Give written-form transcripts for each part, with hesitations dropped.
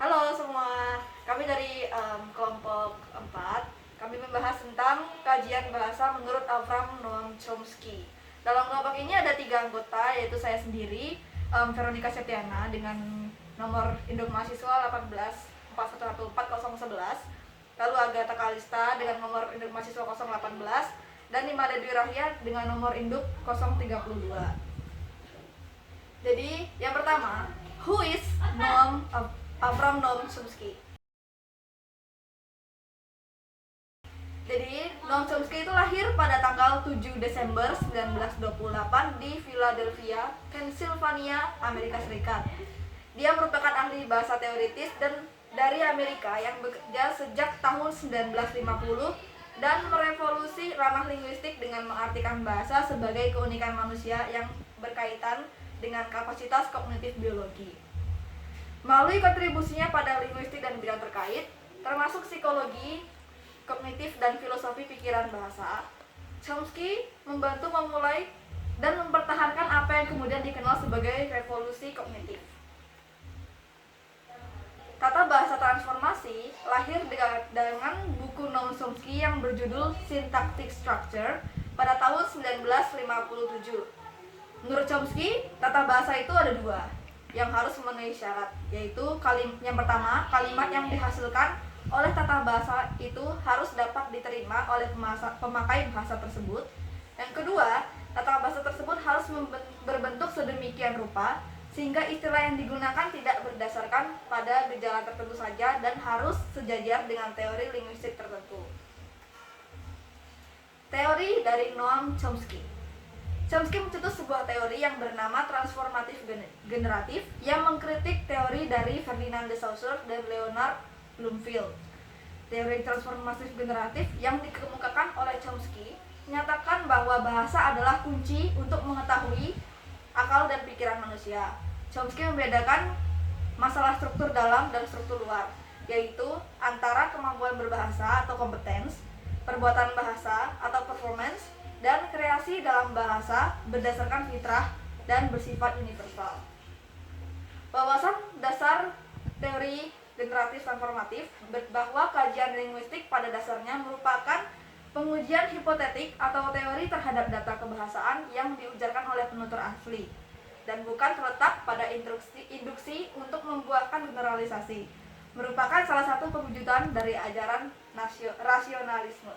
Halo semua, kami dari kelompok 4. Kami membahas tentang kajian bahasa menurut Avram Noam Chomsky. Dalam kelompok ini ada 3 anggota, yaitu saya sendiri, Veronica Setiana dengan nomor induk mahasiswa 1841140111, lalu Agatha Kalista dengan nomor induk mahasiswa 018, dan Nima Dewi Rahya dengan nomor induk 032. Jadi yang pertama, who is Avram Noam Chomsky? Jadi, Noam Chomsky itu lahir pada tanggal 7 Desember 1928 di Philadelphia, Pennsylvania, Amerika Serikat. Dia merupakan ahli bahasa teoritis dan dari Amerika yang bekerja sejak tahun 1950 dan merevolusi ranah linguistik dengan mengartikan bahasa sebagai keunikan manusia yang berkaitan dengan kapasitas kognitif biologi. Melalui kontribusinya pada linguistik dan bidang terkait, termasuk psikologi, kognitif, dan filosofi pikiran bahasa, Chomsky membantu memulai dan mempertahankan apa yang kemudian dikenal sebagai revolusi kognitif. Tata bahasa transformasi lahir dengan buku Noam Chomsky yang berjudul Syntactic Structure pada tahun 1957. Menurut Chomsky, tata bahasa itu ada 2 yang harus memenuhi syarat, yaitu yang pertama, kalimat yang dihasilkan oleh tata bahasa itu harus dapat diterima oleh pemakai bahasa tersebut. Yang kedua, tata bahasa tersebut harus berbentuk sedemikian rupa sehingga istilah yang digunakan tidak berdasarkan pada gejala tertentu saja dan harus sejajar dengan teori linguistik tertentu. Teori dari Noam Chomsky. Chomsky mencetus sebuah teori yang bernama transformatif generatif yang mengkritik teori dari Ferdinand de Saussure dan Leonard Bloomfield. Teori transformatif generatif yang dikemukakan oleh Chomsky menyatakan bahwa bahasa adalah kunci untuk mengetahui akal dan pikiran manusia. Chomsky membedakan masalah struktur dalam dan struktur luar, yaitu antara kemampuan berbahasa atau competence, perbuatan bahasa atau performance, dan kreasi dalam bahasa berdasarkan fitrah dan bersifat universal. Wawasan dasar teori generatif transformatif bahwa kajian linguistik pada dasarnya merupakan pengujian hipotetik atau teori terhadap data kebahasaan yang diujarkan oleh penutur asli dan bukan terletak pada induksi untuk membuahkan generalisasi, merupakan salah satu pewujudan dari ajaran rasionalisme.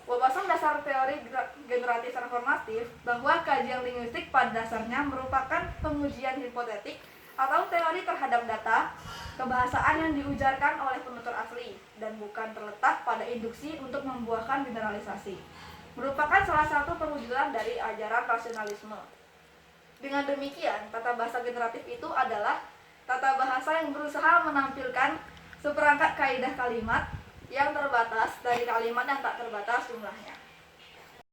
Wawasan dasar teori generatif transformatif bahwa kajian linguistik pada dasarnya merupakan pengujian hipotetik atau teori terhadap data kebahasaan yang diujarkan oleh penutur asli dan bukan terletak pada induksi untuk membuahkan generalisasi, merupakan salah satu perwujudan dari ajaran rasionalisme. Dengan demikian, tata bahasa generatif itu adalah tata bahasa yang berusaha menampilkan seperangkat kaidah kalimat yang terbatas dari kalimat yang tak terbatas jumlahnya.